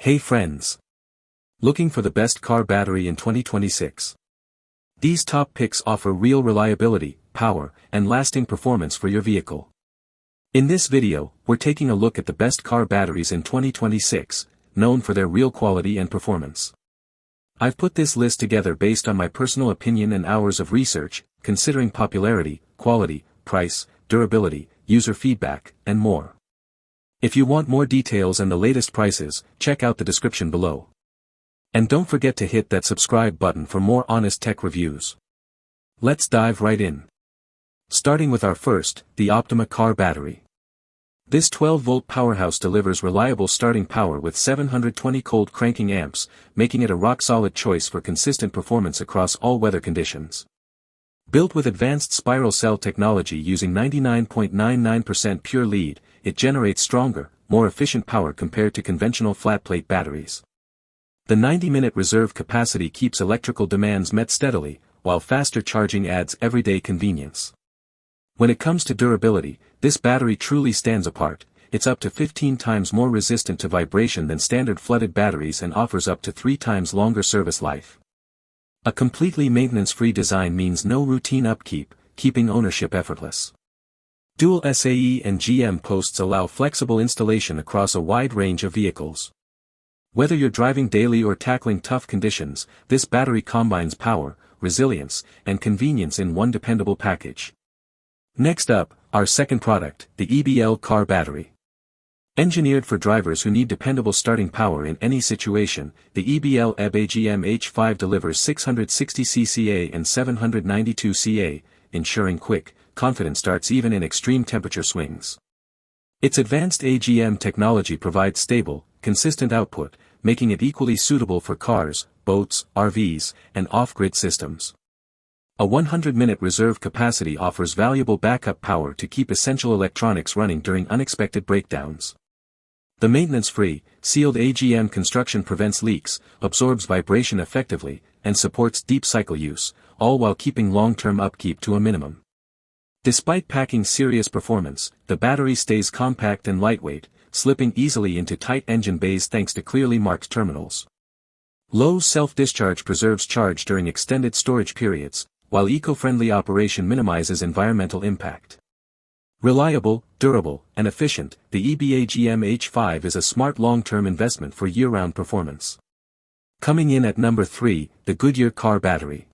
Hey friends! Looking for the best car battery in 2026? These top picks offer real reliability, power, and lasting performance for your vehicle. In this video, we're taking a look at the best car batteries in 2026, known for their real quality and performance. I've put this list together based on my personal opinion and hours of research, considering popularity, quality, price, durability, user feedback, and more. If you want more details and the latest prices, check out the description below. And don't forget to hit that subscribe button for more honest tech reviews. Let's dive right in. Starting with our first, the Optima car battery. This 12-volt powerhouse delivers reliable starting power with 720 cold cranking amps, making it a rock-solid choice for consistent performance across all weather conditions. Built with advanced spiral cell technology using 99.99% pure lead, it generates stronger, more efficient power compared to conventional flat-plate batteries. The 90-minute reserve capacity keeps electrical demands met steadily, while faster charging adds everyday convenience. When it comes to durability, this battery truly stands apart. It's up to 15 times more resistant to vibration than standard flooded batteries and offers up to 3 times longer service life. A completely maintenance-free design means no routine upkeep, keeping ownership effortless. Dual SAE and GM posts allow flexible installation across a wide range of vehicles. Whether you're driving daily or tackling tough conditions, this battery combines power, resilience, and convenience in one dependable package. Next up, our second product, the EBL car battery. Engineered for drivers who need dependable starting power in any situation, the EBL AGM H5 delivers 660 cca and 792 ca, ensuring quick, confident starts even in extreme temperature swings. Its advanced AGM technology provides stable, consistent output, making it equally suitable for cars, boats, RVs, and off-grid systems. A 100-minute reserve capacity offers valuable backup power to keep essential electronics running during unexpected breakdowns. The maintenance-free, sealed AGM construction prevents leaks, absorbs vibration effectively, and supports deep cycle use, all while keeping long-term upkeep to a minimum. Despite packing serious performance, the battery stays compact and lightweight, slipping easily into tight engine bays thanks to clearly marked terminals. Low self-discharge preserves charge during extended storage periods, while eco-friendly operation minimizes environmental impact. Reliable, durable, and efficient, the EBAGM H5 is a smart long-term investment for year-round performance. Coming in at number 3, the Goodyear car battery.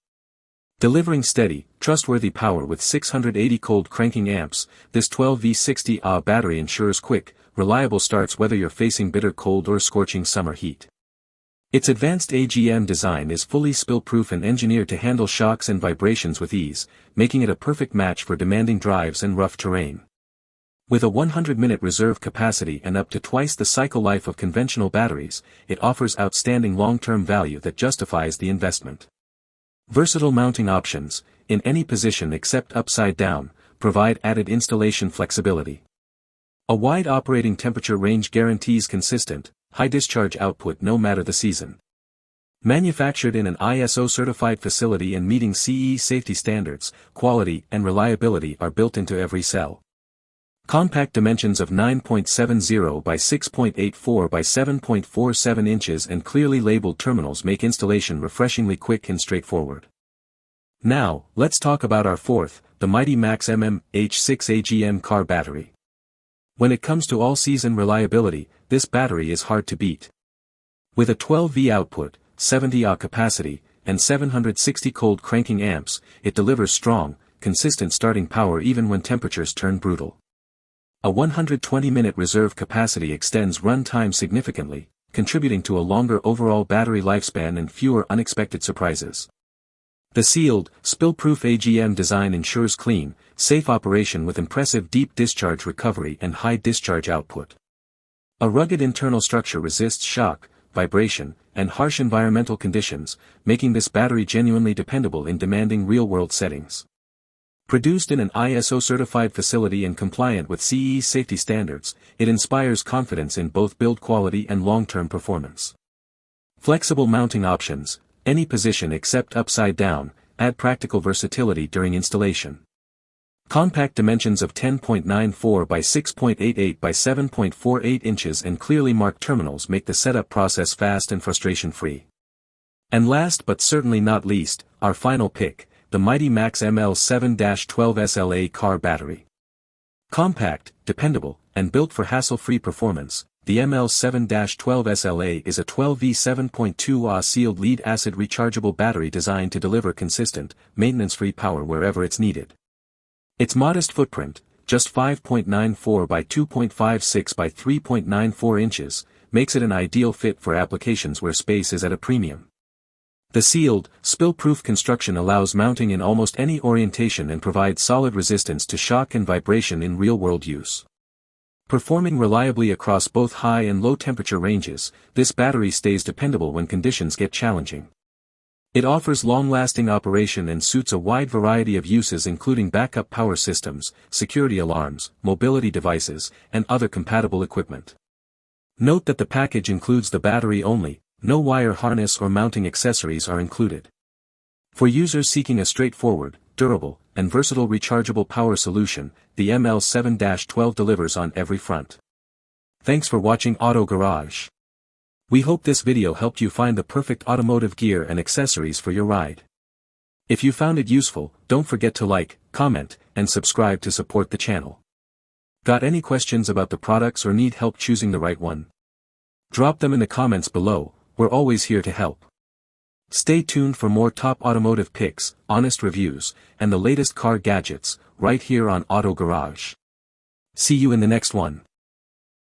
Delivering steady, trustworthy power with 680 cold cranking amps, this 12V60Ah battery ensures quick, reliable starts whether you're facing bitter cold or scorching summer heat. Its advanced AGM design is fully spill-proof and engineered to handle shocks and vibrations with ease, making it a perfect match for demanding drives and rough terrain. With a 100-minute reserve capacity and up to twice the cycle life of conventional batteries, it offers outstanding long-term value that justifies the investment. Versatile mounting options, in any position except upside down, provide added installation flexibility. A wide operating temperature range guarantees consistent, high discharge output no matter the season. Manufactured in an ISO-certified facility and meeting CE safety standards, quality and reliability are built into every cell. Compact dimensions of 9.70 by 6.84 by 7.47 inches and clearly labeled terminals make installation refreshingly quick and straightforward. Now, let's talk about our fourth, the mighty Max MM H6 AGM car battery. When it comes to all-season reliability, this battery is hard to beat. With a 12V output, 70Ah capacity, and 760 cold cranking amps, it delivers strong, consistent starting power even when temperatures turn brutal. A 120-minute reserve capacity extends run time significantly, contributing to a longer overall battery lifespan and fewer unexpected surprises. The sealed, spill-proof AGM design ensures clean, safe operation with impressive deep discharge recovery and high discharge output. A rugged internal structure resists shock, vibration, and harsh environmental conditions, making this battery genuinely dependable in demanding real-world settings. Produced in an ISO-certified facility and compliant with CE safety standards, it inspires confidence in both build quality and long-term performance. Flexible mounting options, any position except upside down, add practical versatility during installation. Compact dimensions of 10.94 by 6.88 by 7.48 inches and clearly marked terminals make the setup process fast and frustration-free. And last but certainly not least, our final pick, the mighty Max ML7-12 SLA car battery. Compact, dependable, and built for hassle-free performance, the ML7-12 SLA is a 12V 7.2 Ah sealed lead-acid rechargeable battery designed to deliver consistent, maintenance-free power wherever it's needed. Its modest footprint, just 5.94 by 2.56 by 3.94 inches, makes it an ideal fit for applications where space is at a premium. The sealed, spill-proof construction allows mounting in almost any orientation and provides solid resistance to shock and vibration in real-world use. Performing reliably across both high and low temperature ranges, this battery stays dependable when conditions get challenging. It offers long-lasting operation and suits a wide variety of uses including backup power systems, security alarms, mobility devices, and other compatible equipment. Note that the package includes the battery only, no wire harness or mounting accessories are included. For users seeking a straightforward, durable, and versatile rechargeable power solution, the ML7-12 delivers on every front. Thanks for watching Auto Garage. We hope this video helped you find the perfect automotive gear and accessories for your ride. If you found it useful, don't forget to like, comment, and subscribe to support the channel. Got any questions about the products or need help choosing the right one? Drop them in the comments below, we're always here to help. Stay tuned for more top automotive picks, honest reviews, and the latest car gadgets, right here on Auto Garage. See you in the next one.